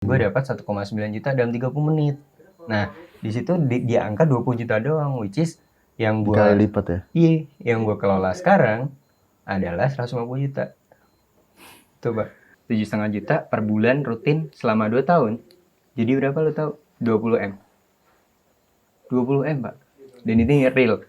Gue dapat 1,9 juta dalam 30 menit. Nah, di situ dia angka 20 juta doang, which is yang gue Kali lipat ya. Iya, yang gue kelola sekarang adalah 150 juta. Coba 7,5 juta per bulan rutin selama 2 tahun. Jadi berapa lo tahu? 20 M. 20 M, Pak. Dan ini real.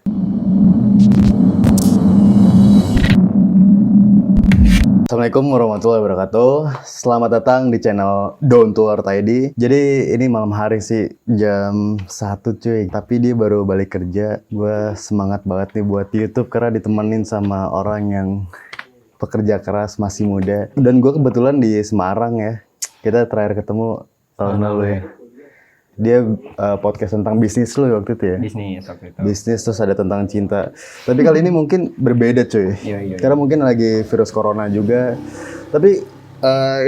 Assalamualaikum warahmatullahi wabarakatuh. Selamat datang di channel Down to Earth ID. Jadi ini malam hari sih jam 1 cuy. Tapi dia baru balik kerja. Gue semangat banget nih buat YouTube karena ditemenin sama orang yang pekerja keras, masih muda. Dan gue kebetulan di Semarang ya. Kita terakhir ketemu tahun lalu ya. Dia podcast tentang bisnis lu waktu itu ya. Bisnis waktu itu. Bisnis terus ada tentang cinta. Tapi kali ini mungkin berbeda cuy. Iya. Karena mungkin lagi virus corona juga. Tapi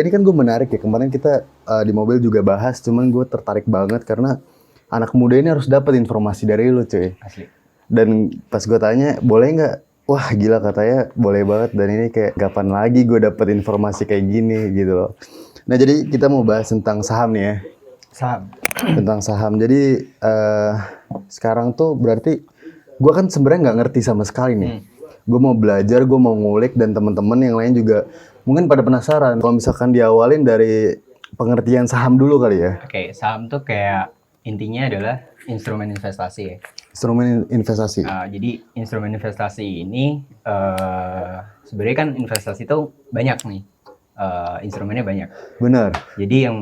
ini kan gue menarik ya. Kemarin kita di mobil juga bahas. Cuman gue tertarik banget karena anak muda ini harus dapat informasi dari lu cuy. Asli. Dan pas gue tanya boleh nggak? Wah gila katanya boleh banget. Dan ini kayak kapan lagi gue dapat informasi kayak gini gitu loh. Nah jadi kita mau bahas tentang saham nih ya. Saham. Tentang saham. Jadi sekarang tuh berarti gue kan sebenarnya nggak ngerti sama sekali nih. Gue mau belajar, gue mau ngulik dan teman-teman yang lain juga mungkin pada penasaran. Kalau misalkan diawalin dari pengertian saham dulu kali ya. Oke, saham tuh kayak intinya adalah instrumen investasi ya. Instrumen investasi. Jadi instrumen investasi ini sebenarnya kan investasi itu banyak nih. Instrumennya banyak. Benar. Jadi yang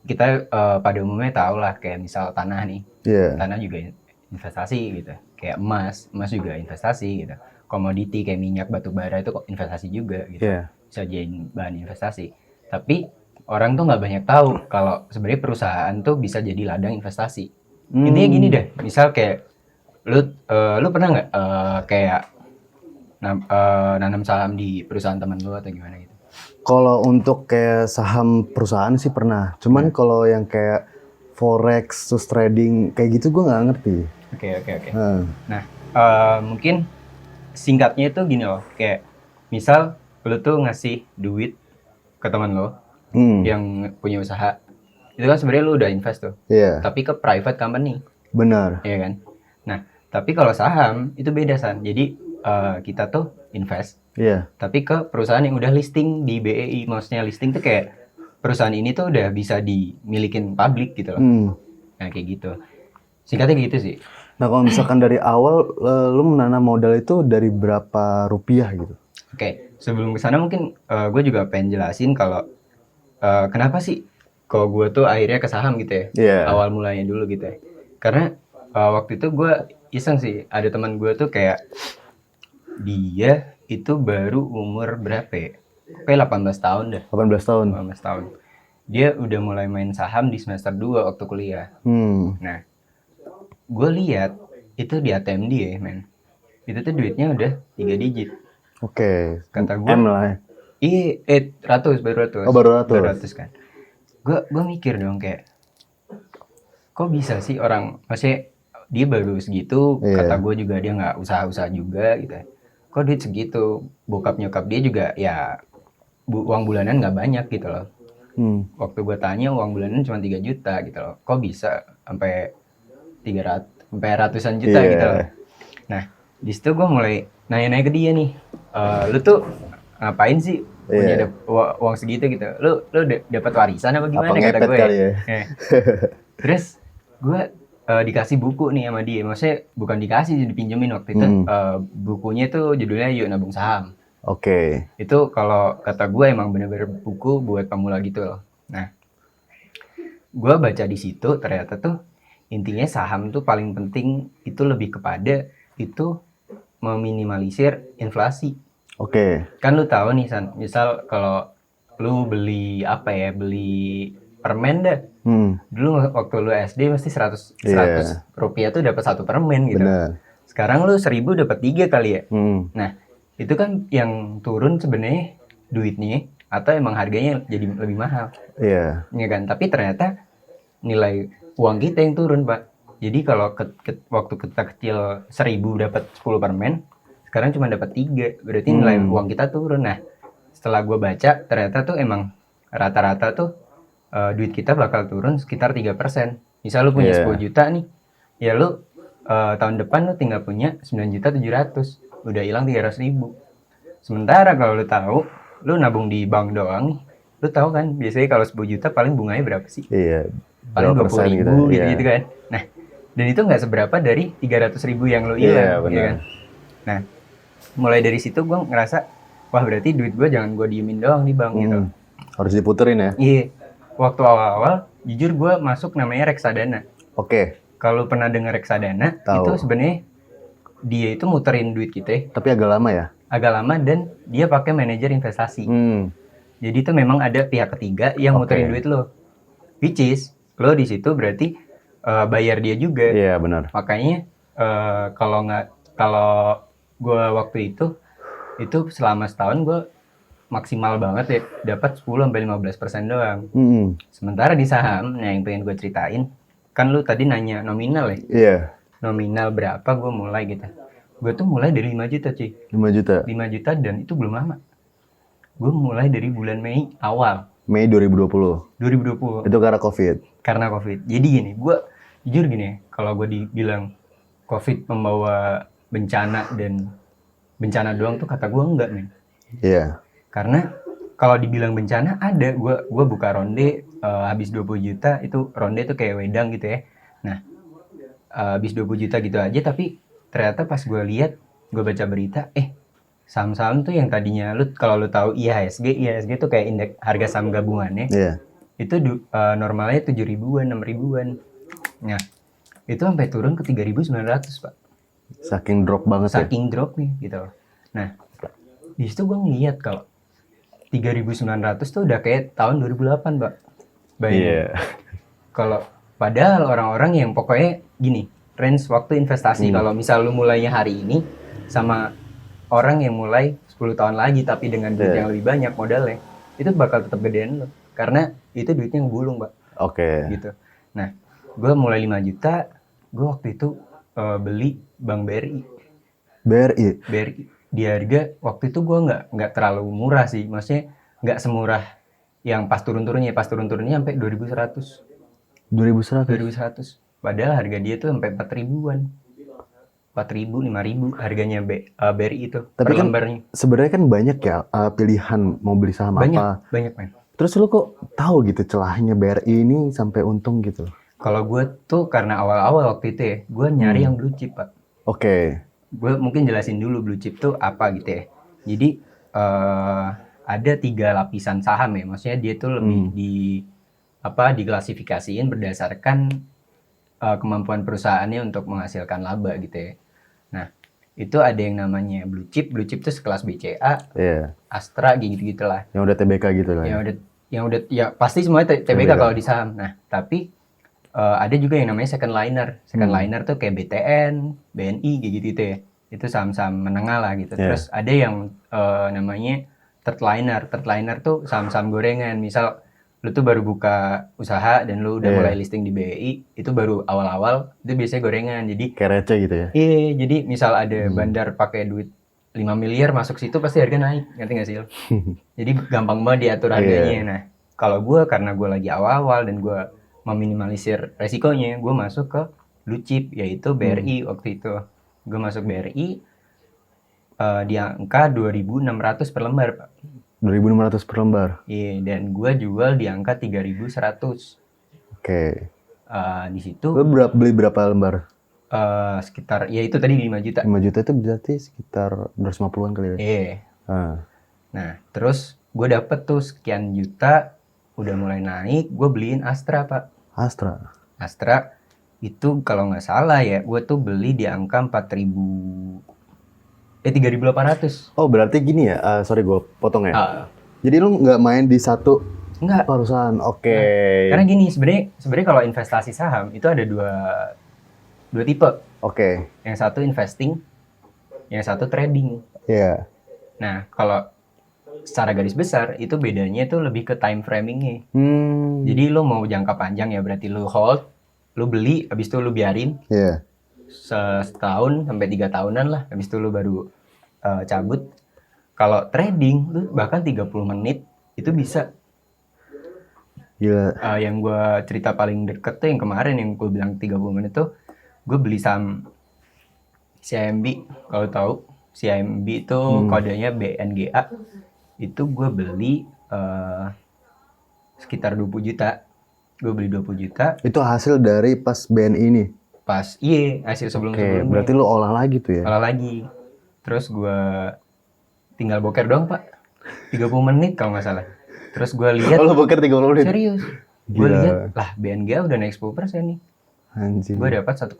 kita pada umumnya tahu lah kayak misal tanah nih. Iya. Tanah juga investasi gitu. Kayak emas juga investasi gitu. Komoditi kayak minyak, batu bara itu kok investasi juga gitu. Iya. Bisa jadi bahan investasi. Tapi orang tuh nggak banyak tahu kalau sebenarnya perusahaan tuh bisa jadi ladang investasi. Intinya gini deh, misal kayak lu pernah nggak kayak nanam saham di perusahaan teman lu atau gimana gitu? Kalau untuk kayak saham perusahaan sih pernah. Cuman kalau yang kayak forex, terus trading kayak gitu gue nggak ngerti. Oke. Nah, mungkin singkatnya itu gini loh, kayak misal lu tuh ngasih duit ke teman lo yang punya usaha, itu kan sebenarnya lu udah invest tuh. Iya. Tapi ke private company. Benar. Iya kan? Nah, tapi kalau saham itu beda San. Jadi kita tuh invest. Iya. Tapi ke perusahaan yang udah listing di BEI. Maksudnya listing tuh kayak perusahaan ini tuh udah bisa dimilikin publik gitu loh. Nah kayak gitu. Singkatnya gitu sih. Nah kalau misalkan dari awal lu menanam modal itu dari berapa rupiah gitu? Oke, sebelum kesana mungkin gue juga pengen jelasin kalau kenapa sih kalau gue tuh akhirnya ke saham gitu ya. Yeah. Awal mulanya dulu gitu ya. Karena waktu itu gue iseng sih. Ada teman gue tuh kayak dia itu baru umur berapa ya? Kayak 18 tahun dah. 18 tahun. 18 tahun. Dia udah mulai main saham di semester 2 waktu kuliah. Nah, gue lihat itu di ATM dia, men. Itu tuh duitnya udah 3 digit. Oke. Kata gue. M lah ya. Iya, baru ratus. Oh, baru ratus. Baru ratus kan. Gue mikir dong kayak, kok bisa sih orang, maksudnya dia baru segitu, kata gue juga dia nggak usaha-usaha juga gitu. Kok duit segitu, bokap nyokap dia juga ya uang bulanan nggak banyak gitu loh. Waktu gue tanya uang bulanan cuma 3 juta gitu loh. Kok bisa sampai 300 sampai ratusan juta gitu loh. Nah, di situ gue mulai nanya-nanya ke dia nih. Lu tuh ngapain sih punya uang segitu gitu? Lu dapat warisan apa gimana? Apa kata gue kali ya? Terus gue dikasih buku nih sama dia. Maksudnya bukan dikasih, dipinjemin waktu itu. Bukunya tuh judulnya Yuk Nabung Saham. Oke. Itu kalau kata gue emang bener-bener buku buat pemula gitu loh. Nah, gue baca di situ ternyata tuh intinya saham tuh paling penting itu lebih kepada itu meminimalisir inflasi. Oke. Kan lu tahu nih San, misal kalau lu beli permen dah. Dulu waktu lu SD mesti 100 rupiah tuh dapat 1 permen gitu. Bener. Sekarang lu 1.000 dapat 3 kali ya. Nah, itu kan yang turun sebenarnya duitnya atau emang harganya jadi lebih mahal. Iya. Ya kan? Tapi ternyata nilai uang kita yang turun, Pak. Jadi kalau waktu kita kecil 1.000 dapat 10 permen, sekarang cuma dapat 3. Berarti nilai uang kita turun. Nah, setelah gue baca ternyata tuh emang rata-rata tuh duit kita bakal turun sekitar 3%. Misal lu punya 10 juta nih, ya lu tahun depan lu tinggal punya 9.700.000, udah hilang 300.000. Sementara kalau lu tahu, lu nabung di bank doang nih, lu tahu kan biasanya kalau 10 juta paling bunganya berapa sih? Iya. Paling Berapa 20.000 gitu, gitu kan. Nah, dan itu nggak seberapa dari 300.000 yang lu hilang, benar. ya kan? Nah, mulai dari situ gue ngerasa, wah berarti duit gue jangan gue diemin doang di bank gitu. Harus diputerin ya. Iya, waktu awal-awal jujur gue masuk namanya reksadana. Oke. Kalau pernah dengar reksadana, Tahu. itu sebenarnya dia itu muterin duit kita Tapi agak lama ya. agak lama dan dia pakai manajer investasi. Jadi itu memang ada pihak ketiga yang muterin duit lo, which is lo di situ berarti bayar dia juga. Iya benar. Makanya kalau gue waktu itu selama setahun gue maksimal banget ya dapat 10-15% doang. Sementara di saham, nah yang pengen gue ceritain, kan lu tadi nanya nominal ya? Iya. Nominal berapa gue mulai gitu. Gue tuh mulai dari 5 juta cuy. 5 juta? 5 juta dan itu belum lama. Gue mulai dari bulan Mei awal. Mei 2020? 2020. Itu karena COVID? Karena COVID. Jadi gini, gue jujur gini ya, kalau gue dibilang COVID membawa bencana dan bencana doang tuh kata gue enggak nih. Iya. Karena kalau dibilang bencana ada, gue buka ronde habis 20 juta, itu ronde tuh kayak wedang gitu ya. Nah, habis 20 juta gitu aja, tapi ternyata pas gue lihat, gue baca berita, saham-saham tuh yang tadinya kalau lu tahu IHSG tuh kayak indeks harga saham gabungannya. Iya. Itu normalnya 7 ribuan, 6 ribuan. Nah, itu sampai turun ke 3.900, Pak. Saking drop banget Saking drop nih gitu. Nah, di situ gue ngeliat kalau 3.900 tuh udah kayak tahun 2008, Pak. Bayangin. Kalau padahal orang-orang yang pokoknya gini, range waktu investasi kalau misal lu mulainya hari ini sama orang yang mulai 10 tahun lagi tapi dengan duit yang lebih banyak modalnya, itu bakal tetap gedean lo. Karena itu duitnya ngegulung, Pak. Oke. Gitu. Nah, gue mulai 5 juta, gue waktu itu beli Bank BRI. BRI. Di harga waktu itu gue nggak terlalu murah sih, maksudnya nggak semurah yang pas turun-turunnya sampai 2.100. 2.100. Padahal harga dia tuh sampai 4 ribuan. 4.000, 5.000 harganya BRI itu. Tapi kan sebenarnya kan banyak ya pilihan mau beli saham apa. Banyak, man. Terus lu kok tahu gitu celahnya BRI ini sampai untung gitu? Kalau gue tuh karena awal-awal waktu itu ya, gue nyari yang blue chip, Pak. Oke. Gue mungkin jelasin dulu blue chip tuh apa gitu ya. Jadi ada 3 lapisan saham ya, maksudnya dia tuh lebih diklasifikasiin berdasarkan kemampuan perusahaannya untuk menghasilkan laba gitu ya. Nah, itu ada yang namanya blue chip tuh sekelas BCA, Astra gitu-gitulah. Yang udah TBK gitu lah. Yang udah ya pasti semuanya TBK kalau di saham. Nah, tapi ada juga yang namanya second liner. Second liner tuh kayak BTN, BNI gitu ya. Itu saham-saham menengah lah gitu. Terus ada yang namanya third liner. Third liner tuh saham-saham gorengan. Misal lu tuh baru buka usaha dan lu udah mulai listing di BI, itu baru awal-awal, itu biasanya gorengan. Jadi kayak receh gitu ya. Iya, jadi misal ada bandar pakai duit 5 miliar masuk situ pasti harga naik, ngerti gak sih? Jadi gampang banget diatur harganya. Nah, kalau gue karena gue lagi awal-awal dan gue meminimalisir resikonya, gue masuk ke blue chip, yaitu BRI waktu itu. Gue masuk BRI di angka 2.600 per lembar, Pak. 2.600 per lembar? Iya, dan gue jual di angka 3.100. Oke. Di situ. Lo beli berapa lembar? Sekitar, ya itu tadi 5 juta. 5 juta itu berarti sekitar 250-an kali ya? Iya. Nah, terus gue dapet tuh sekian juta, udah mulai naik, gue beliin Astra, Pak. Astra, itu kalau nggak salah ya, gue tuh beli di angka 3.800. Oh, berarti gini ya, sorry gue potong ya. Jadi lu nggak main di satu perusahaan? Oke. Karena gini, sebenarnya kalau investasi saham, itu ada dua tipe. Oke. Yang satu investing, yang satu trading. Iya. Nah, kalau secara garis besar itu bedanya tuh lebih ke time framing-nya. Jadi lo mau jangka panjang ya berarti lo hold, lo beli, habis itu lo biarin. Iya. Setahun sampai 3 tahunan lah, habis itu lo baru cabut. Kalau trading lo bahkan 30 menit itu bisa. Gila. Yang gue cerita paling deket tuh yang kemarin yang gue bilang 30 menit tuh, gue beli saham CIMB. Kalau tahu CIMB itu kodenya BNGA. Itu gue beli sekitar 20 juta. Gue beli 20 juta Itu hasil dari pas BNI ini. pas hasil Oke, sebelum-sebelumnya. berarti lu olah lagi tuh ya? Olah lagi. Terus gue tinggal boker doang, Pak. 30 menit kalau nggak salah. Terus gue lihat, Oh, lu boker 30 menit? serius. Gue Gila. lihat, lah BNGA udah naik 10% nih. Anjing. Gue dapat 1,9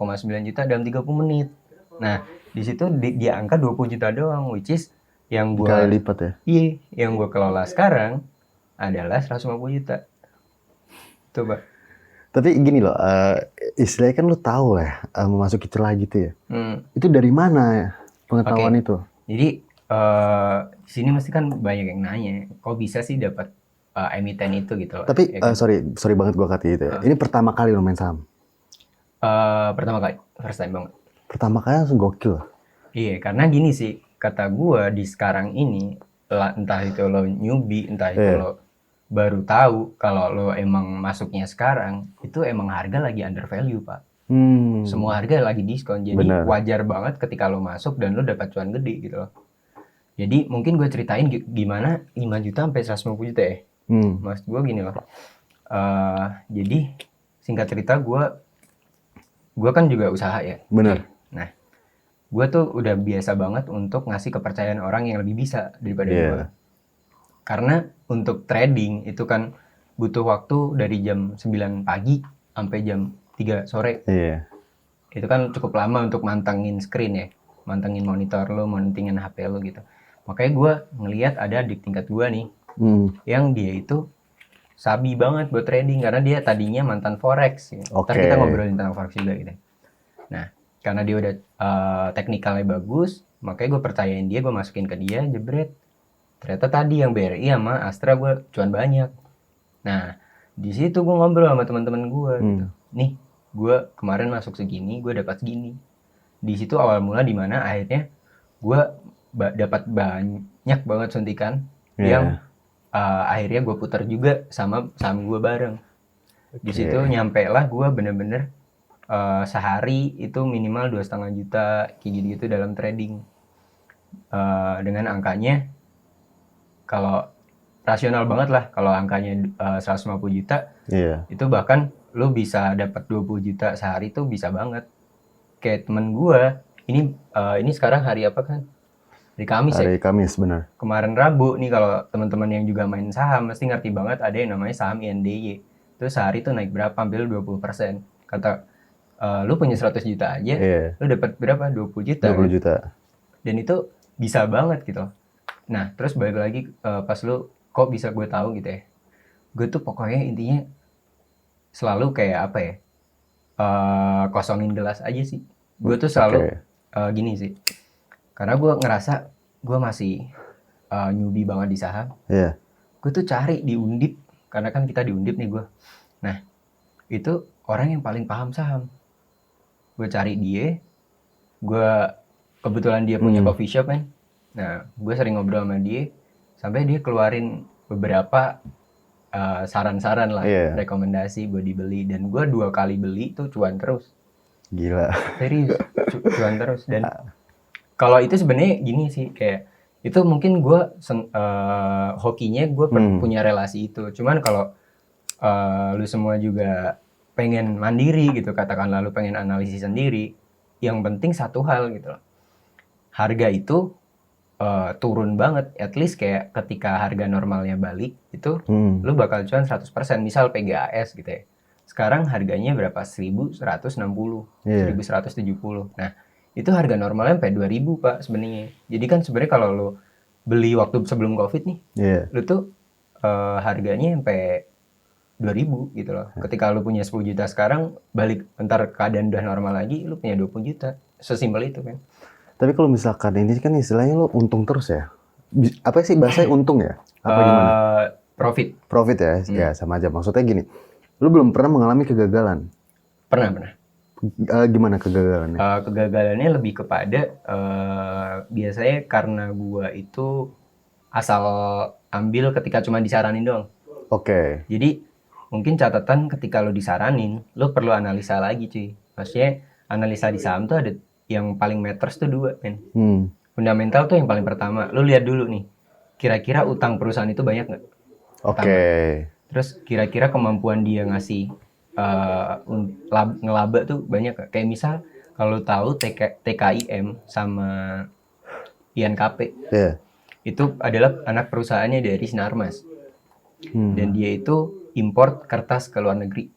juta dalam 30 menit. Nah, di situ dia angka 20 juta doang, which is yang gue Kali lipat ya? Iya, yang gue kelola sekarang adalah 150 juta. Tuh, Pak. Tapi gini loh, istilahnya kan lu tahu lah ya, memasuki celah gitu ya. Itu dari mana ya pengetahuan itu? Jadi di sini mesti kan banyak yang nanya, kok bisa sih dapat emiten itu gitu loh. Tapi ya kan? sorry banget gua kata gitu ya. Ini pertama kali lo main saham? Pertama kali, first time banget. Pertama kali langsung gokil loh. Iya, karena gini sih, kata gua di sekarang ini, entah itu lo newbie, entah itu lo baru tahu, kalau lo emang masuknya sekarang, itu emang harga lagi under value, Pak. Semua harga lagi diskon, jadi wajar banget ketika lo masuk dan lo dapat cuan gede gitu loh. Jadi mungkin gue ceritain gimana 5 juta sampai 150 juta ya. Maksud gue gini loh. Jadi singkat cerita gue kan juga usaha ya. Bener. Nah, gue tuh udah biasa banget untuk ngasih kepercayaan orang yang lebih bisa daripada gue. Karena untuk trading itu kan butuh waktu dari jam 9 pagi sampai jam 3 sore. Itu kan cukup lama untuk mantengin screen ya. Mantengin monitor lo, mantengin HP lo gitu. Makanya gue ngelihat ada adik tingkat gue nih. Yang dia itu sabi banget buat trading. Karena dia tadinya mantan forex. Ya. Ntar kita ngobrolin tentang forex juga gitu. Nah, karena dia udah teknikalnya bagus. Makanya gue percayain dia, gue masukin ke dia, jebret. Ternyata tadi yang BRI sama Astra gue cuan banyak. Nah, di situ gue ngobrol sama teman-teman gue gitu. Nih, gue kemarin masuk segini, gue dapat segini. Di situ awal mula di mana akhirnya gue dapat banyak banget suntikan yang akhirnya gue putar juga sama saham gue bareng. Di situ nyampe lah gue bener-bener sehari itu minimal 2,5 juta kayak gitu dalam trading. Dengan angkanya kalau rasional banget lah, kalau angkanya 150 juta, itu bahkan lu bisa dapat 20 juta sehari tuh bisa banget. Kayak temen gue, ini sekarang hari apa kan? Hari Kamis ya? Hari Kamis, benar. Kemarin Rabu nih, kalau teman-teman yang juga main saham, mesti ngerti banget ada yang namanya saham INDY. Terus sehari tuh naik berapa? Hampir 20%. Kata, lu punya 100 juta aja, lu dapat berapa? 20 juta. 20 juta. Dan itu bisa banget gitu. Nah, terus balik lagi pas lu, kok bisa gue tahu gitu ya. Gue tuh pokoknya intinya selalu kayak apa ya, kosongin gelas aja sih. Gue tuh selalu gini sih. Karena gue ngerasa gue masih newbie banget di saham. Gue tuh cari di Undip, karena kan kita di Undip nih gue. Nah, itu orang yang paling paham saham. Gue cari dia, kebetulan dia punya coffee shop kan. Nah, gue sering ngobrol sama dia, sampai dia keluarin beberapa saran-saran lah, rekomendasi buat dibeli. Dan gue 2 kali beli tuh cuan terus. Gila. Serius, cuan terus. Dan kalau itu sebenarnya gini sih, kayak itu mungkin gue hokinya gue punya relasi itu. Cuman kalau lu semua juga pengen mandiri gitu, katakan lalu pengen analisis sendiri, yang penting satu hal gitu loh. Harga itu turun banget, at least kayak ketika harga normalnya balik itu lu bakal cuan 100%. Misal PGAS gitu ya, sekarang harganya berapa? 1.160, 1.170. Nah, itu harga normalnya sampai 2.000 Pak sebenarnya. Jadi kan sebenarnya kalau lu beli waktu sebelum Covid nih, lu tuh harganya sampai 2.000 gitu loh. Ketika lu punya 10 juta sekarang, balik ntar keadaan udah normal lagi, lu punya 20 juta. Sesimpel itu kan. Tapi kalau misalkan ini kan istilahnya lo untung terus ya? Apa sih bahasanya untung ya? Apa gimana? Profit. Profit ya? Ya sama aja. Maksudnya gini, lo belum pernah mengalami kegagalan? Pernah. Gimana kegagalannya? Kegagalannya lebih kepada biasanya karena gua itu asal ambil ketika cuma disaranin doang. Jadi mungkin catatan ketika lo disaranin, lo perlu analisa lagi cuy. Maksudnya analisa di saham tuh ada yang paling matters tuh 2 men. Fundamental tuh yang paling pertama. Lo lihat dulu nih, kira-kira utang perusahaan itu banyak nggak? Oke. Terus kira-kira kemampuan dia ngasih ngelaba tuh banyak gak? Kayak misal kalau tahu TKIM sama INKP, itu adalah anak perusahaannya dari Sinarmas. Dan dia itu import kertas ke luar negeri.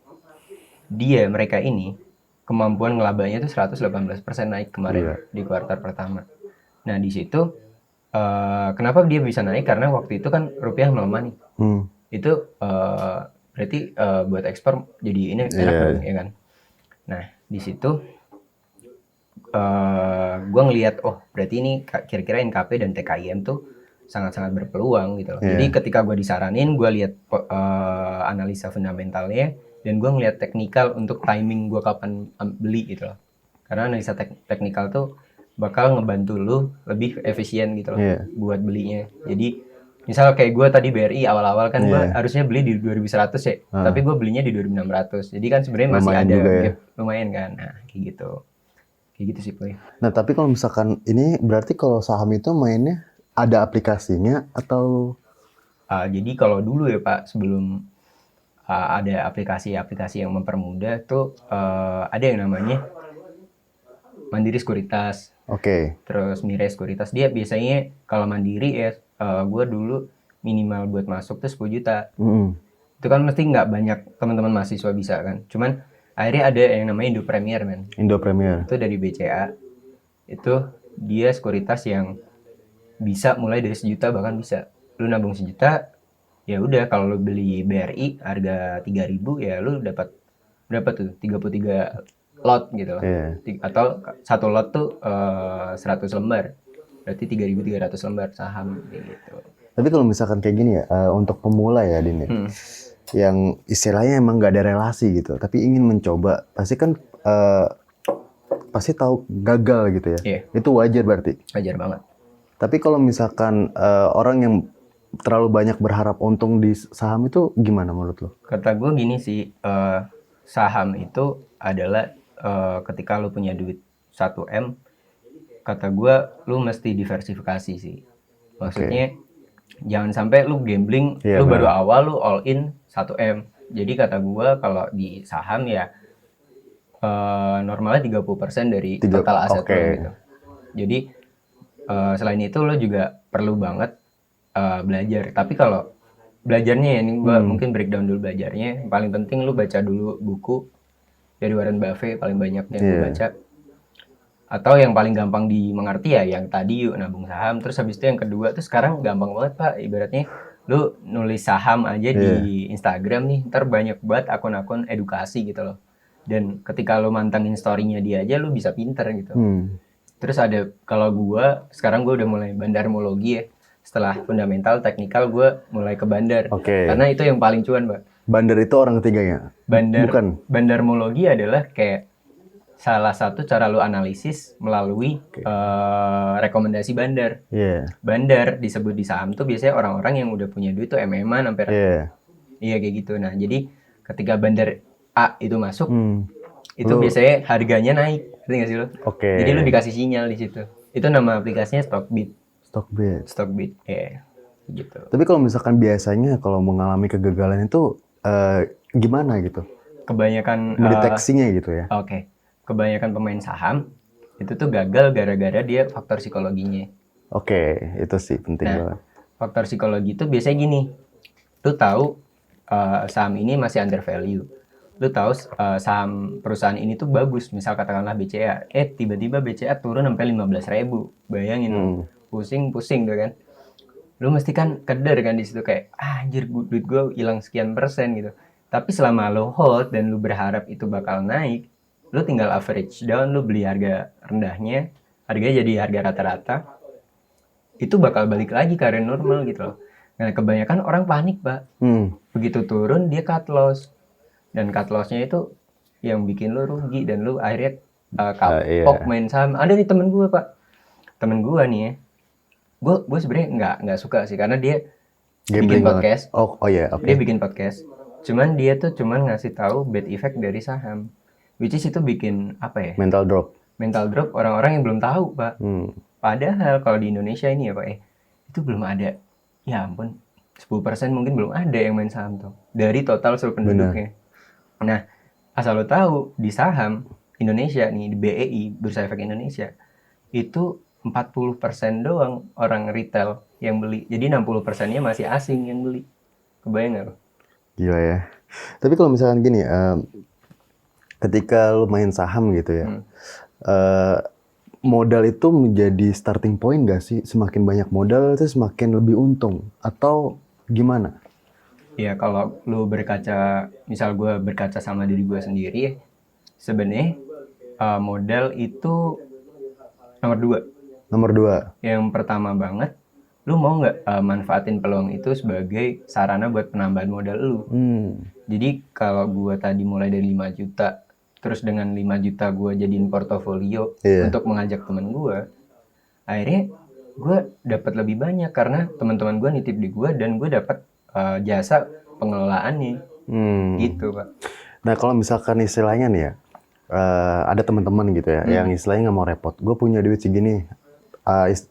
Mereka ini kemampuan ngelabanya tuh 118% naik kemarin di kuartal pertama. Nah di situ kenapa dia bisa naik? Karena waktu itu kan rupiah melemah nih. Itu berarti buat ekspor jadi ini enak dong, ya kan? Nah di situ gue ngelihat berarti ini kira-kira NKP dan TKIM tuh sangat-sangat berpeluang gitu loh. Jadi ketika gue disaranin, gue lihat analisa fundamentalnya dan gue ngelihat teknikal untuk timing gue kapan beli gitu loh. Karena analisa teknikal tuh bakal ngebantu lu lebih efisien gitu loh buat belinya. Jadi misal kayak gue tadi BRI awal-awal kan gue harusnya beli di 2100 ya, tapi gue belinya di 2600. Jadi kan sebenarnya masih lumayan ada gap lumayan kan. Nah kayak gitu sih Boy. Nah tapi kalau misalkan ini berarti kalau saham itu mainnya ada aplikasinya atau? Jadi kalau dulu ya Pak, sebelum ada aplikasi-aplikasi yang mempermudah tuh ada yang namanya Mandiri Sekuritas. Terus Mirai Sekuritas. Dia biasanya kalau Mandiri ya, gue dulu minimal buat masuk tuh 10 juta. Itu kan mesti nggak banyak teman-teman mahasiswa bisa kan. Cuman akhirnya ada yang namanya Indo Premier men. Indo Premier. Itu dari BCA. Itu dia sekuritas yang bisa mulai dari 1 juta bahkan bisa. Lu nabung 1 juta, ya udah kalau lu beli BRI harga 3.000 ya lu dapat berapa tuh? 33 lot gitu loh. Atau satu lot tuh 100 lembar. Berarti 3.300 lembar saham gitu. Tapi kalau misalkan kayak gini ya, untuk pemula ya Din, yang istilahnya emang nggak ada relasi gitu, tapi ingin mencoba, pasti kan pasti tahu gagal gitu ya. Itu wajar berarti. Wajar banget. Tapi kalau misalkan orang yang terlalu banyak berharap untung di saham itu gimana menurut lo? Kata gue gini sih, saham itu adalah ketika lo punya duit 1M, kata gue lu mesti diversifikasi sih. Maksudnya jangan sampai lu gambling, lu baru awal lu all in 1M. Jadi kata gue kalau di saham ya normalnya 30% dari total aset lo gitu. Jadi selain itu lo juga perlu banget belajar. Tapi kalau belajarnya ya, ini gue mungkin breakdown dulu belajarnya. Yang paling penting lo baca dulu buku dari Warren Buffett, paling banyak yang gue baca. Atau yang paling gampang dimengerti ya yang tadi yuk nabung saham. Terus habis itu yang kedua tuh sekarang gampang banget Pak. Ibaratnya lo nulis saham aja di Instagram nih, ntar banyak banget akun-akun edukasi gitu loh. Dan ketika lo mantengin story-nya dia aja lo bisa pinter gitu. Terus ada, kalau sekarang gue udah mulai bandarmologi ya. Setelah fundamental, teknikal gue mulai ke bandar. Karena itu yang paling cuan, Mbak. Bandar itu orang ketiganya? Bukan. Bandarmologi adalah kayak salah satu cara lo analisis melalui rekomendasi bandar. Bandar disebut di saham tuh biasanya orang-orang yang udah punya duit tuh MM-an sampai iya kayak gitu. Nah, jadi ketika bandar A itu masuk, itu biasanya harganya naik. Ngerti nggak sih lo? Jadi lo dikasih sinyal di situ. Itu nama aplikasinya Stockbit. Stockbit, ya, gitu. Tapi kalau misalkan biasanya kalau mengalami kegagalan itu gimana gitu? Kebanyakan mendeteksinya gitu ya? Kebanyakan pemain saham itu tuh gagal gara-gara dia faktor psikologinya. Itu sih penting banget. Faktor psikologi itu biasanya gini. Lo tahu saham ini masih under value. Lu tahu saham perusahaan ini tuh bagus, misal katakanlah BCA, tiba-tiba BCA turun sampai 15.000, bayangin, pusing tuh kan. Lu mesti kan keder kan di situ kayak, anjir duit gue hilang sekian persen gitu. Tapi selama lu hold dan lu berharap itu bakal naik, lu tinggal average down, lu beli harga rendahnya, harganya jadi harga rata-rata, itu bakal balik lagi ke area normal gitu loh. Nah kebanyakan orang panik Pak, begitu turun dia cut loss. Dan cut loss-nya itu yang bikin lu rugi dan lu akhirnya kapok main saham. Ada nih temen gue Pak, temen gue nih ya, gue sebenarnya nggak suka sih karena dia bikin podcast. Dia bikin podcast Cuman dia tuh cuman ngasih tahu bad effect dari saham. Which is itu bikin apa ya? Mental drop. Mental drop orang-orang yang belum tahu, Pak. Padahal kalau di Indonesia ini ya, Pak, itu belum ada. Ya ampun, 10% mungkin belum ada yang main saham tuh. Dari total seluruh penduduknya. Nah, asal lo tahu, di saham Indonesia nih, di BEI, Bursa Efek Indonesia, itu 40% doang orang retail yang beli. Jadi 60%-nya masih asing yang beli. Kebayang nggak lo? Gila ya. Tapi kalau misalkan gini, ketika lu main saham gitu ya, modal itu menjadi starting point gak sih? Semakin banyak modal itu semakin lebih untung? Atau gimana? Ya kalau lu berkaca, misal gue berkaca sama diri gue sendiri ya, sebenarnya modal itu nomor 2. Nomor 2. Yang pertama banget, lu mau nggak manfaatin peluang itu sebagai sarana buat penambahan modal lu. Jadi kalau gue tadi mulai dari 5 juta, terus dengan 5 juta gue jadiin portofolio untuk mengajak temen gue, akhirnya gue dapat lebih banyak karena teman-teman gue nitip di gue dan gue dapat jasa pengelolaannya. Gitu, Pak. Nah kalau misalkan istilahnya nih ya, ada teman-teman gitu ya, yang istilahnya nggak mau repot, gue punya duit segini,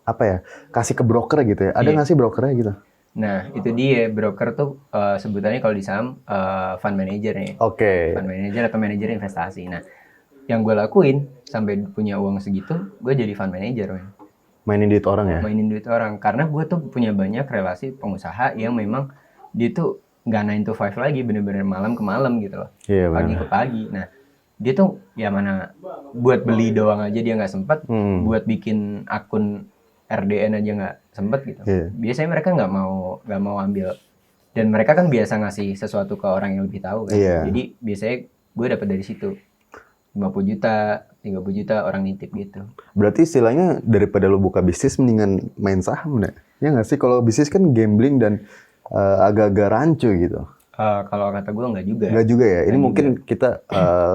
apa ya, kasih ke broker gitu ya, ada nggak sih brokernya gitu? Nah itu dia, broker tuh sebutannya kalau di saham fund manager nih. Fund manager atau manajer investasi. Nah yang gue lakuin sampai punya uang segitu, gue jadi fund manager, man. Mainin duit orang ya? Mainin duit orang, karena gue tuh punya banyak relasi pengusaha yang memang dia tuh nggak 9 to 5 lagi, bener-bener malam ke malam gitu loh. Pagi ke pagi. Nah dia tuh ya mana buat beli doang aja dia nggak sempet, buat bikin akun RDN aja nggak sempet gitu. Biasanya mereka nggak mau ambil, dan mereka kan biasa ngasih sesuatu ke orang yang lebih tahu kan. Jadi biasanya gue dapat dari situ 50 juta, 30 juta orang nitip gitu. Berarti istilahnya daripada lo buka bisnis mendingan main saham deh. Ya nggak sih? Kalau bisnis kan gambling dan agak-agak rancu gitu. Kalau kata gue nggak juga. Nggak juga ya? Ini mungkin kita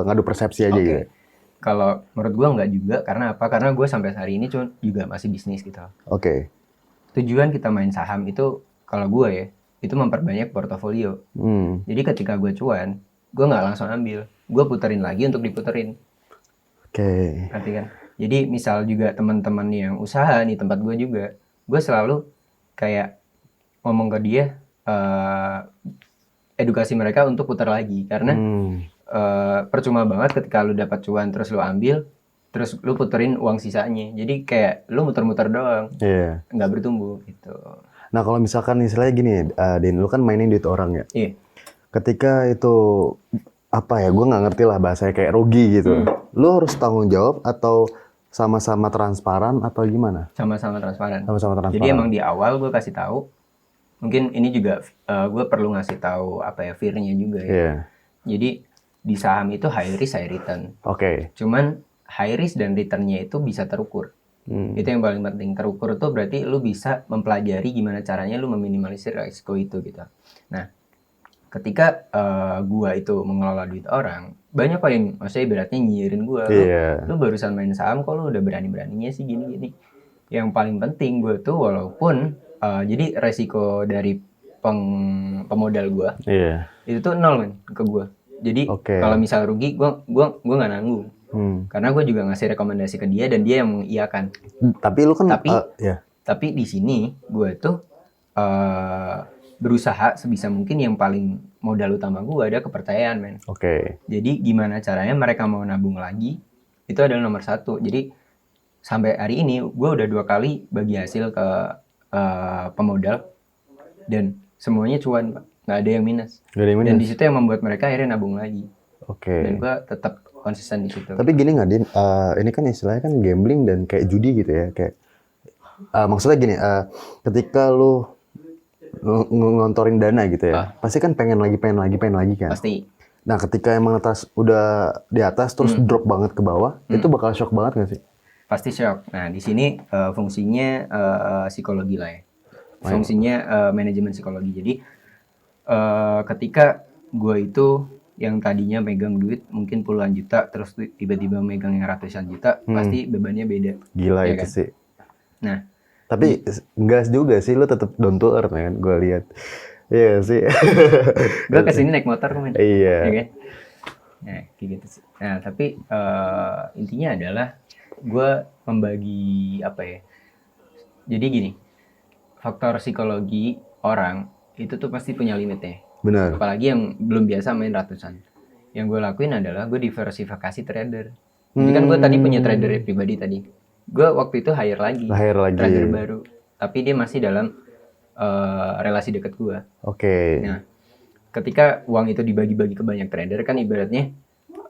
ngadu persepsi aja gitu. Kalau menurut gue nggak juga, karena apa? Karena gue sampai hari ini juga masih bisnis gitu. Tujuan kita main saham itu, kalau gue ya, itu memperbanyak portofolio. Jadi ketika gue cuan, gue nggak langsung ambil. Gue puterin lagi untuk diputerin. Nanti kan. Jadi misal juga teman-teman yang usaha nih tempat gue juga, gue selalu kayak ngomong ke dia, edukasi mereka untuk putar lagi, karena percuma banget ketika lu dapat cuan terus lu ambil, terus lu puterin uang sisanya. Jadi kayak lu muter-muter doang, nggak bertumbuh gitu. Nah kalau misalkan istilahnya gini, Din, lu kan mainin duit orang ya. Ketika itu apa ya, gue nggak ngerti lah bahasanya, kayak rugi gitu. Lu harus tanggung jawab atau sama-sama transparan atau gimana? Sama-sama transparan. Sama-sama transparan. Jadi emang di awal gue kasih tahu. Mungkin ini juga gue perlu ngasih tahu apa ya, fear-nya juga ya. Jadi di saham itu high risk high return. Cuman high risk dan return-nya itu bisa terukur. Itu yang paling penting. Terukur tuh berarti lu bisa mempelajari gimana caranya lu meminimalisir risiko itu gitu. Nah, ketika gua itu mengelola duit orang, banyak kok yang maksudnya ibaratnya nyinyirin gua. Lu barusan main saham kok lu udah berani-beraninya sih gini-gini. Yang paling penting gua tuh walaupun jadi resiko dari pemodal gua itu tuh 0 men ke gua. Jadi kalau misal rugi, gua nggak nanggung, karena gue juga ngasih rekomendasi ke dia dan dia yang mengiyakan. Tapi lu kan, tapi di sini gue tuh berusaha sebisa mungkin yang paling modal utama gue ada kepercayaan, men. Jadi gimana caranya mereka mau nabung lagi, itu adalah nomor 1. Jadi sampai hari ini gue udah 2 kali bagi hasil ke pemodal dan semuanya cuan, Pak. Nggak ada yang minus. Dan di situ yang membuat mereka akhirnya nabung lagi. Dan gue tetap konsisten di situ. Tapi gini nggak, Din? Ini kan istilahnya kan gambling dan kayak judi gitu ya. Kayak maksudnya gini, ketika lu ngelontorin dana gitu ya, pasti kan pengen lagi kan? Pasti. Nah, ketika emang udah di atas terus drop banget ke bawah, itu bakal shock banget nggak sih? Pasti shock. Nah, di sini fungsinya psikologi lah ya. Fungsinya manajemen psikologi. Jadi ketika gue itu yang tadinya megang duit mungkin puluhan juta, terus tiba-tiba megang yang ratusan juta, pasti bebannya beda. Gila ya itu kan? sih. Nah, tapi enggak juga sih, lu tetap down to earth kan, gue lihat. Iya sih. Gue kesini naik motor men. Iya. Ya kan? Nah, kayak gitu sih. Nah, tapi intinya adalah gue membagi apa ya? Jadi gini, faktor psikologi orang itu tuh pasti punya limitnya. Benar. Apalagi yang belum biasa main ratusan. Yang gue lakuin adalah gue diversifikasi trader. Jadi kan gue tadi punya trader pribadi tadi. Gue waktu itu hire lagi trader baru. Tapi dia masih dalam relasi dekat gue. Oke. Nah, ketika uang itu dibagi-bagi ke banyak trader kan ibaratnya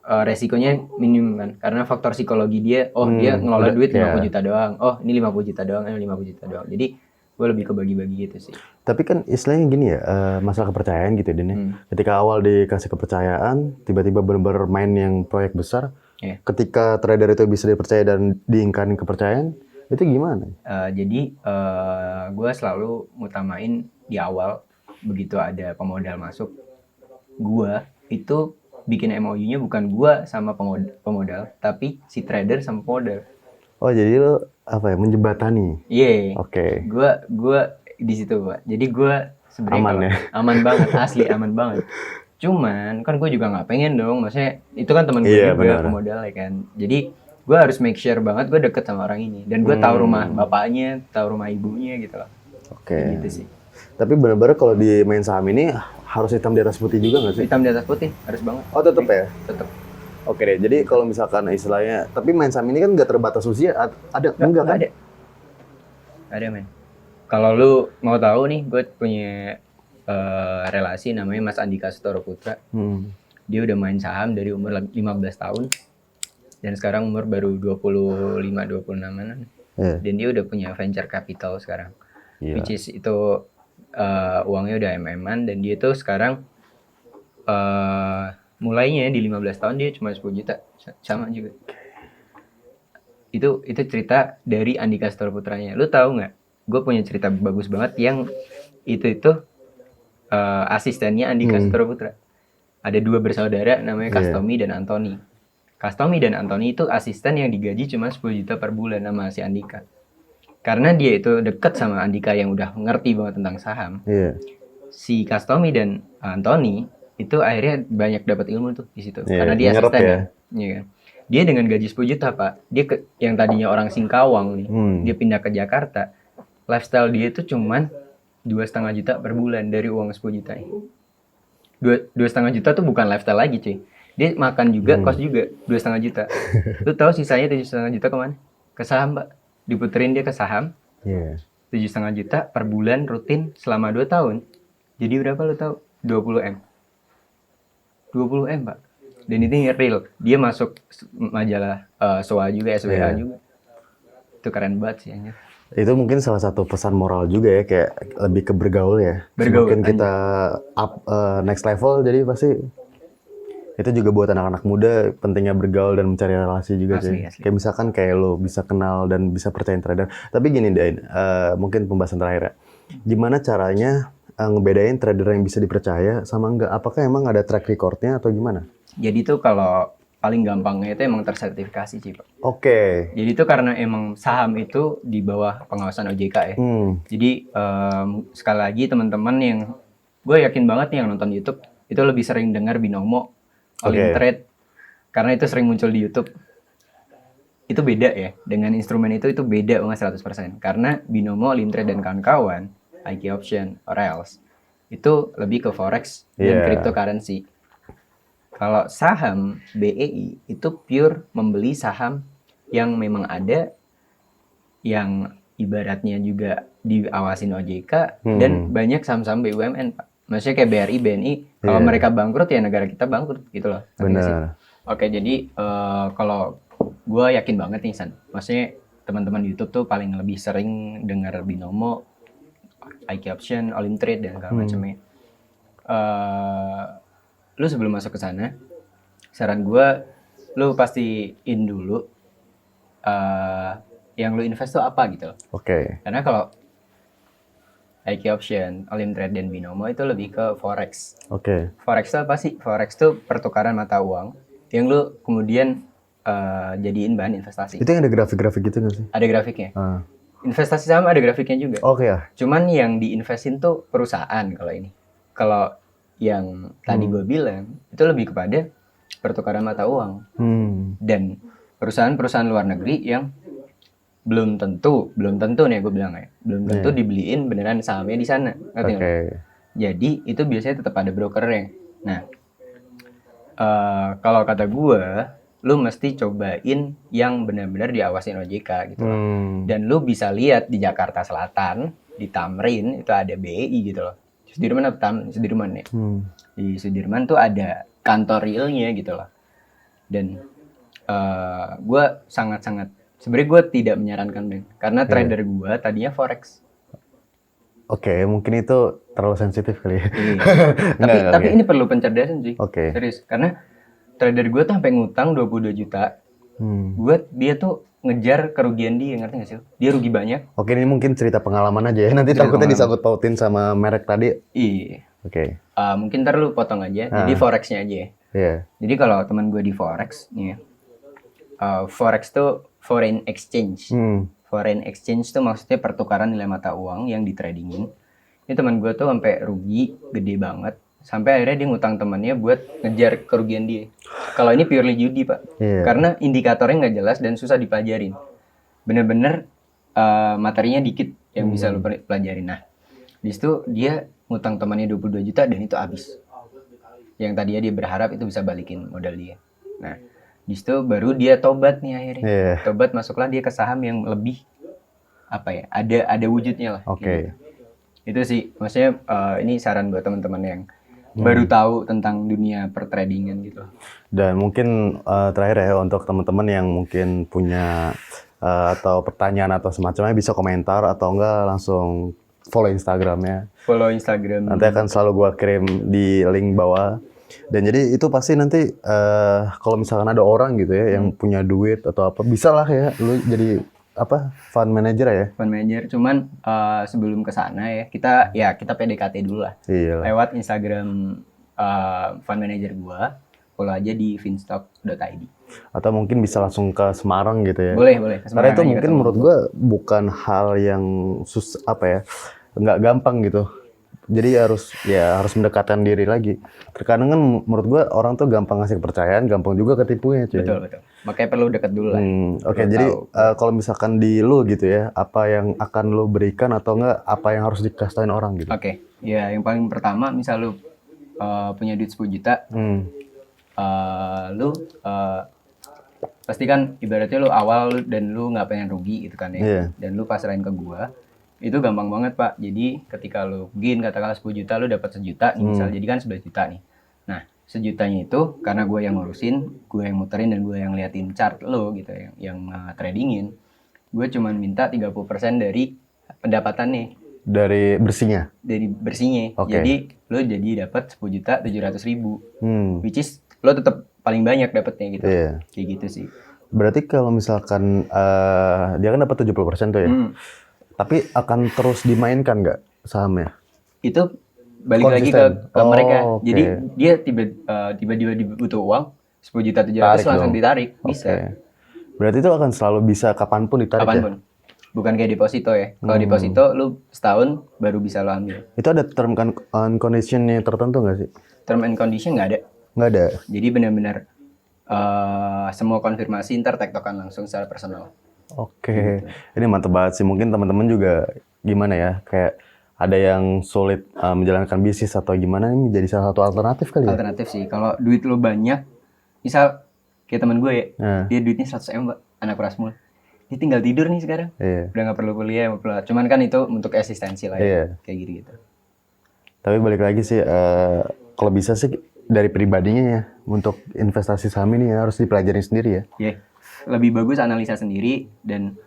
resikonya minimum kan. Karena faktor psikologi dia, dia ngelola duit 50 juta doang. Oh, ini 50 juta doang, ini 50 juta doang. Jadi gue lebih ke bagi-bagi gitu sih. Tapi kan istilahnya gini ya, masalah kepercayaan gitu ya, Den. Ketika awal dikasih kepercayaan, tiba-tiba benar-benar main yang proyek besar, ketika trader itu bisa dipercaya dan diingkarin kepercayaan, itu gimana? Jadi gue selalu ngutamain di awal, begitu ada pemodal masuk, gue itu bikin MOU-nya bukan gue sama pemodal, tapi si trader sama pemodal. Oh, jadi lo apa ya, menjembatani? Iya. Oke. Gue di situ, Pak. Jadi gue sebenarnya Aman ya? Aman banget, asli aman banget. Cuman kan gue juga nggak pengen dong, maksudnya itu kan teman gue juga pemodal ya kan. Jadi gue harus make sure banget gue deket sama orang ini dan gue tahu rumah bapaknya, tahu rumah ibunya gitu loh. Oke. Gitu sih. Tapi benar-benar kalau di main saham ini harus hitam di atas putih juga nggak sih? Hitam di atas putih harus banget. Oh, tetap ya? Tetap. Oke deh, jadi kalau misalkan istilahnya, tapi main saham ini kan nggak terbatas usia, ada enggak kan? Ada men. Kalau lu mau tahu nih, gue punya relasi namanya Mas Andika Sutoro Putra. Dia udah main saham dari umur 15 tahun dan sekarang umur baru 25-26an. Dan dia udah punya venture capital sekarang. Which is itu uangnya udah MM-an dan dia tuh sekarang mulainya di 15 tahun dia cuma 10 juta sama juga. Itu cerita dari Andika Sutoro Putranya. Lu tahu nggak? Gue punya cerita bagus banget yang itu asistennya Andika Sutoro Putra. Ada 2 bersaudara namanya Kastomi dan Antoni. Kastomi dan Antoni itu asisten yang digaji cuma 10 juta per bulan sama si Andika. Karena dia itu deket sama Andika yang udah ngerti banget tentang saham. Si Kastomi dan Antoni itu akhirnya banyak dapat ilmu tuh di situ. Karena dia asisten ya. Kan? Dia dengan gaji 10 juta, Pak. Dia yang tadinya orang Singkawang nih, dia pindah ke Jakarta. Lifestyle dia itu cuman 2,5 juta per bulan dari uang 10 juta ini. 2,5 juta tuh bukan lifestyle lagi, cuy. Dia makan juga, kos juga 2,5 juta. Lu tahu sisanya 7,5 juta kemana? Ke saham, Pak. Diputerin dia ke saham. 7,5 juta per bulan rutin selama 2 tahun. Jadi berapa lu tahu? 20 M. 20 M, Pak. Dan ini real. Dia masuk majalah SOA juga, SWA juga. Itu keren banget sih anjir. Itu mungkin salah satu pesan moral juga ya, kayak lebih ke bergaul ya. Semakin kita up next level, jadi pasti itu juga buat anak-anak muda pentingnya bergaul dan mencari relasi juga sih. Kayak misalkan kayak lo bisa kenal dan bisa percayain trader. Tapi gini Dain, mungkin pembahasan terakhir ya. Gimana caranya ngebedain trader yang bisa dipercaya sama enggak? Apakah emang ada track recordnya atau gimana? Jadi tuh kalau paling gampangnya itu emang tersertifikasi sih, Pak. Oke. Jadi itu karena emang saham itu di bawah pengawasan OJK ya. Jadi sekali lagi teman-teman yang gue yakin banget nih yang nonton YouTube itu lebih sering dengar Binomo, Olimtrade, karena itu sering muncul di YouTube. Itu beda ya, dengan instrumen itu beda banget 100%. Karena Binomo, Olimtrade dan kawan-kawan, IK Option, or else, itu lebih ke forex dan cryptocurrency. Kalau saham BEI itu pure membeli saham yang memang ada, yang ibaratnya juga diawasin OJK, dan banyak saham-saham BUMN, Pak. Maksudnya kayak BRI, BNI, kalau mereka bangkrut ya negara kita bangkrut gitu loh. Benar. Oke, jadi kalau gue yakin banget nih San, maksudnya teman-teman di YouTube tuh paling lebih sering dengar Binomo, IK Option, Olimtrade dan segala macamnya. Lu sebelum masuk ke sana, saran gue, lu pastiin dulu yang lu invest tuh apa gitu loh. Karena kalau IK Option, Olimtrade dan Binomo itu lebih ke forex. Forex itu apa sih? Forex itu pertukaran mata uang yang lu kemudian jadiin bahan investasi. Itu yang ada grafik-grafik gitu nggak sih? Ada grafiknya. Investasi saham ada grafiknya juga. Cuman yang diinvestin tuh perusahaan kalau ini. kalau yang tadi gue bilang itu lebih kepada pertukaran mata uang dan perusahaan-perusahaan luar negeri yang belum tentu nih gue bilang ya, belum tentu dibeliin beneran sahamnya di sana, ngerti nggak? Jadi itu biasanya tetap ada brokernya. Nah, kalau kata gue, lu mesti cobain yang benar-benar diawasin OJK gitu loh. Dan lu bisa lihat di Jakarta Selatan, di Tamrin itu ada BI gitu loh. Sudirman apa Sudirman ya? Di Sudirman tuh ada kantor realnya gitu loh. Dan gue sangat-sangat sebenarnya gue tidak menyarankan Ben, karena trader gue tadinya forex. Oke, mungkin itu terlalu sensitif kali ya. Iya. Tapi ini perlu pencerdasan sih. Oke. Serius, karena trader gue tuh sampai ngutang 22 juta. Dia tuh ngejar kerugian dia, ngerti gak sih? Dia rugi banyak. Oke, ini mungkin cerita pengalaman aja ya. Nanti takutnya disangkut pautin sama merek tadi. Iya. Oke. Mungkin ntar lu potong aja. Jadi forexnya aja ya. Iya. Jadi kalau teman gue di forex nih, forex tuh foreign exchange. Foreign exchange tuh maksudnya pertukaran nilai mata uang yang ditradingin. Ini teman gue tuh sampai rugi gede banget. Sampai akhirnya dia ngutang temannya buat ngejar kerugian dia. Kalau ini purely judi, Pak. Karena indikatornya nggak jelas dan susah dipelajarin. Bener-bener materinya dikit yang bisa lu pelajarin. Nah, di situ dia ngutang temannya 22 juta dan itu habis. Yang tadinya dia berharap itu bisa balikin modal dia. Nah, di situ baru dia tobat nih akhirnya. Tobat, masuklah dia ke saham yang lebih apa ya? Ada wujudnya lah. Oke. Gitu. Itu sih, maksudnya ini saran buat teman-teman yang baru tahu tentang dunia pertradingan gitu. Dan mungkin terakhir ya untuk teman-teman yang mungkin punya atau pertanyaan atau semacamnya bisa komentar atau enggak langsung follow Instagramnya. Follow Instagram. Nanti akan selalu gua kirim di link bawah. Dan jadi itu pasti nanti kalau misalkan ada orang gitu ya yang punya duit atau apa, bisa lah ya lu jadi apa fund manager ya. Fund manager, cuman sebelum ke sana ya kita PDKT dulu lah. Lewat Instagram fund manager gua, follow aja di finstock.id. Atau mungkin bisa langsung ke Semarang gitu ya. Boleh. Karena itu mungkin menurut gua bukan hal yang nggak gampang gitu. Jadi harus mendekatkan diri lagi. Terkadang kan menurut gua orang tuh gampang ngasih kepercayaan, gampang juga ketipunya cuy. Betul. Makanya perlu dekat dulu lah. Oke, jadi kalau misalkan di lu gitu ya, apa yang akan lu berikan atau enggak apa yang harus dikasih orang gitu? Oke. Ya, yang paling pertama misal lu punya duit 10 juta, lu pasti kan ibaratnya lu awal dan lu nggak pengen rugi gitu kan ya. Dan lu pasrahin ke gua. Itu gampang banget, Pak. Jadi ketika lu gain katakanlah 10 juta, lu dapat 1 juta nih, misal jadi kan 11 juta nih. Nah, 1 jutanya itu karena gue yang ngurusin, gue yang muterin dan gue yang liatin chart lo gitu yang tradingin. Gue cuman minta 30% dari pendapatan nih. Dari bersihnya? Dari bersihnya. Okay. Jadi lo jadi dapat 10.700.000. Which is lo tetap paling banyak dapatnya gitu. Kayak gitu sih. Berarti kalau misalkan dia kan dapat 70% tuh ya. Tapi akan terus dimainkan nggak sahamnya? Itu balik lagi ke mereka. Jadi dia tiba-tiba butuh uang 10.700.000 langsung ditarik. Bisa. Berarti itu akan selalu bisa kapanpun ditarik ya? Bukan kayak deposito ya. Kalau deposito lu setahun baru bisa lo ambil. Itu ada term and condition-nya tertentu nggak sih? Term and condition nggak ada. Nggak ada? Jadi benar-benar semua konfirmasi ntar tektokan langsung secara personal. Oke. Ini mantep banget sih. Mungkin teman-teman juga gimana ya, kayak ada yang sulit menjalankan bisnis atau gimana, ini menjadi salah satu alternatif kali ya? Alternatif sih. Kalau duit lo banyak, misal kayak teman gue ya, dia duitnya 100 M, Mbak, anak Prasmul. Dia tinggal tidur nih sekarang. Udah nggak perlu kuliah, cuman kan itu untuk eksistensi lah ya. Kayak gitu-gitu. Tapi balik lagi sih, kalau bisa sih dari pribadinya ya, untuk investasi saham ini ya, harus dipelajari sendiri ya. Iya. Lebih bagus analisa sendiri, dan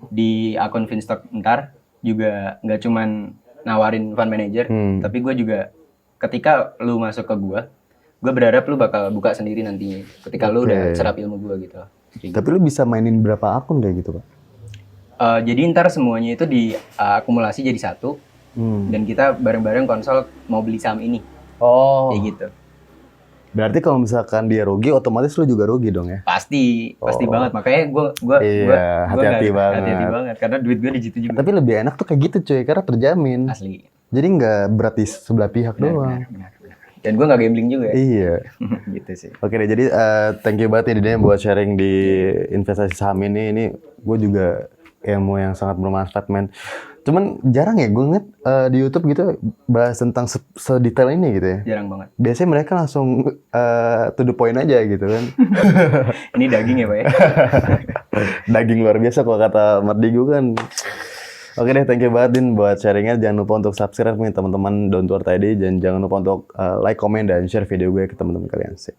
di akun Finstock ntar juga nggak cuman nawarin fund manager, tapi gue juga ketika lu masuk ke gue berharap lu bakal buka sendiri nantinya ketika lu udah serap ilmu gue gitu. Tapi lu bisa mainin berapa akun kayak gitu, Pak? Jadi ntar semuanya itu diakumulasi jadi satu, dan kita bareng-bareng konsol mau beli saham ini. Kayak gitu. Berarti kalau misalkan dia rugi, otomatis lu juga rugi dong ya? Pasti banget. Makanya gue hati-hati banget. Hati-hati banget karena duit gue di situ juga. Tapi lebih enak tuh kayak gitu cuy, karena terjamin. Asli. Jadi nggak berat di sebelah pihak doang. Benar. Dan gue nggak gambling juga. Iya. Gitu sih. Oke deh, jadi thank you banget nih Dina buat sharing di investasi saham ini. Ini gue juga ilmu yang sangat bermanfaat, men. Cuman jarang ya gue ngeliat di YouTube gitu bahas tentang sedetail ini gitu ya. Jarang banget. Biasanya mereka langsung to the point aja gitu kan. Ini daging ya Pak ya? Daging luar biasa kalau kata Mardigu kan. Oke deh, thank you banget Din buat sharingnya. Jangan lupa untuk subscribe nih teman-teman Don't Worry ID, dan jangan lupa untuk like, comment, dan share video gue ke teman-teman kalian sih.